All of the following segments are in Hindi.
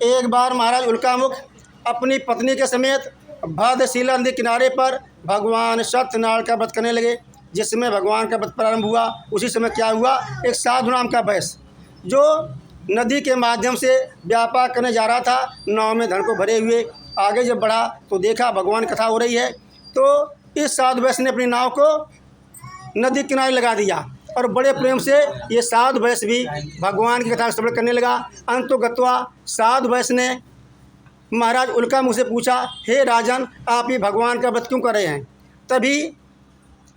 एक बार महाराज उल्कामुख अपनी पत्नी के समेत भद्रशिला नदी किनारे पर भगवान सत्यनारायण का व्रत करने लगे। जिस समय भगवान का व्रत प्रारंभ हुआ उसी समय क्या हुआ, एक साधु नाम का वैश्य जो नदी के माध्यम से व्यापार करने जा रहा था, नाव में धन को भरे हुए आगे जब बढ़ा तो देखा भगवान कथा हो रही है, तो इस साधु वैश्य ने अपनी नाव को नदी किनारे लगा दिया और बड़े प्रेम से ये साधु वैश्य भी भगवान की कथा श्रवण करने लगा। अंतो गत्वा साधु वैश्य ने महाराज उल्कामुख से पूछा, हे राजन, आप ये भगवान का व्रत क्यों कर रहे हैं? तभी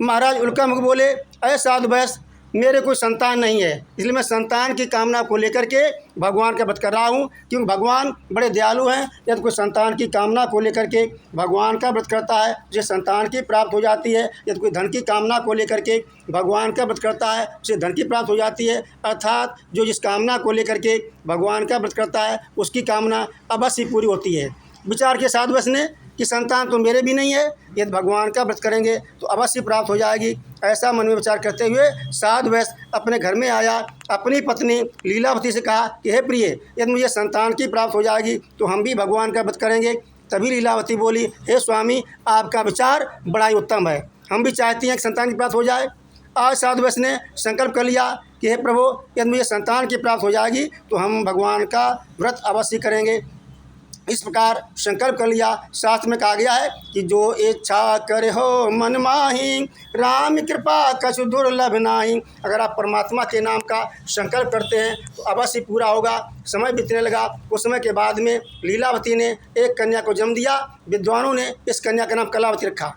महाराज उल्कामुख बोले, अरे साधु वैश्य, मेरे कोई संतान नहीं है, इसलिए मैं संतान की कामना को लेकर के भगवान का व्रत कर रहा हूँ, क्योंकि भगवान बड़े दयालु हैं। यदि कोई संतान की कामना को लेकर के भगवान का व्रत करता है उसे संतान की प्राप्त हो जाती है। यदि कोई धन की कामना को लेकर के भगवान का व्रत करता है उसे धन की प्राप्त हो जाती है। अर्थात जो जिस कामना को लेकर के भगवान का व्रत करता है उसकी कामना अवश्य पूरी होती है। विचार के साधु वैश्य ने कि संतान तो मेरे भी नहीं है, यदि भगवान का व्रत करेंगे तो अवश्य प्राप्त हो जाएगी। ऐसा मन में विचार करते हुए साधु वैश्य अपने घर में आया, अपनी पत्नी लीलावती से कहा कि हे प्रिय, यदि मुझे संतान की प्राप्त हो जाएगी तो हम भी भगवान का व्रत करेंगे। तभी लीलावती बोली, हे स्वामी, आपका विचार बड़ा ही उत्तम है, हम भी चाहती हैं कि संतान की प्राप्त हो जाए। आज साधु वैश्य ने संकल्प कर लिया कि हे प्रभु, यदि मुझे संतान की प्राप्त हो जाएगी तो हम भगवान का व्रत अवश्य करेंगे। इस प्रकार संकल्प कर लिया। शास्त्र में कहा गया है कि जो इच्छा करे हो मन माही, राम कृपा कछु दुर्लभ नाही। अगर आप परमात्मा के नाम का संकल्प करते हैं तो अवश्य पूरा होगा। समय बीतने लगा। उस समय के बाद में लीलावती ने एक कन्या को जन्म दिया। विद्वानों ने इस कन्या का नाम कलावती रखा।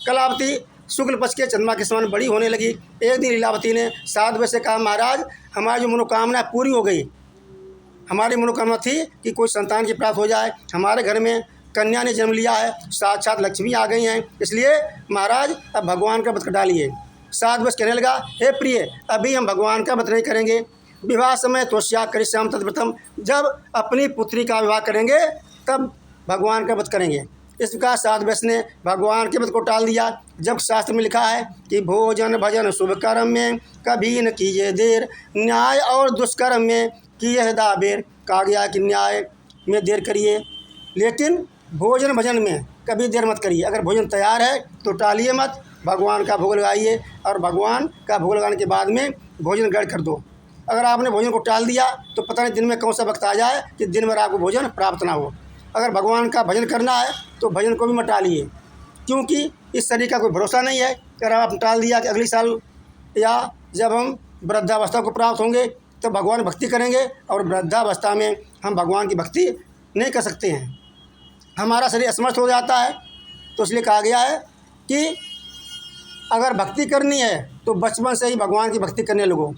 कलावती शुक्ल पक्ष के चंद्रमा के समान बड़ी होने लगी। एक दिन लीलावती ने साधु वैश्य से कहा, महाराज, हमारी जो मनोकामना पूरी हो गई। हमारी मनोकामना थी कि कोई संतान की प्राप्त हो जाए, हमारे घर में कन्या ने जन्म लिया है, साक्षात लक्ष्मी आ गई हैं, इसलिए महाराज अब भगवान का व्रत कर डालिए। साधु वैश्य कहने लगा, हे प्रिय, अभी हम भगवान का व्रत नहीं करेंगे। विवाह समय तोष्या करिष्याम तद्व्रतम, जब अपनी पुत्री का विवाह करेंगे तब भगवान का व्रत करेंगे। इस प्रकार साधु वैश्य ने भगवान के व्रत को टाल दिया। जब शास्त्र में लिखा है कि भोजन भजन शुभ कर्म में कभी न कीजिए देर, न्याय और दुष्कर्म में किए दाबेर। कहा गया कि न्याय में देर करिए लेकिन भोजन भजन में कभी देर मत करिए। अगर भोजन तैयार है तो टालिए मत, भगवान का भोग लगाइए और भगवान का भोग लगाने के बाद में भोजन ग्रहण कर दो। अगर आपने भोजन को टाल दिया तो पता नहीं दिन में कौन सा वक्त आ जाए कि दिन भर आपको भोजन प्राप्त ना हो। अगर भगवान का भजन करना है तो भजन को भी मत टालिए, क्योंकि इस शरीर का कोई भरोसा नहीं है। अगर आप टाल दिया कि अगले साल या जब हम वृद्धावस्था को प्राप्त होंगे तो भगवान भक्ति करेंगे, और वृद्धावस्था में हम भगवान की भक्ति नहीं कर सकते हैं, हमारा शरीर असमर्थ हो जाता है। तो इसलिए कहा गया है कि अगर भक्ति करनी है तो बचपन से ही भगवान की भक्ति करने लगो।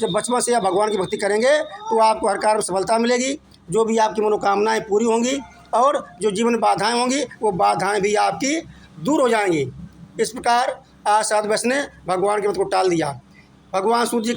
जब बचपन से आप भगवान की भक्ति करेंगे तो आपको हर कार्य में सफलता मिलेगी, जो भी आपकी मनोकामनाएं पूरी होंगी और जो जीवन में बाधाएं होंगी वो बाधाएं भी आपकी दूर हो जाएंगी। इस प्रकार आज साधु वैश्य ने भगवान के व्रत को टाल दिया। भगवान सूर्य जी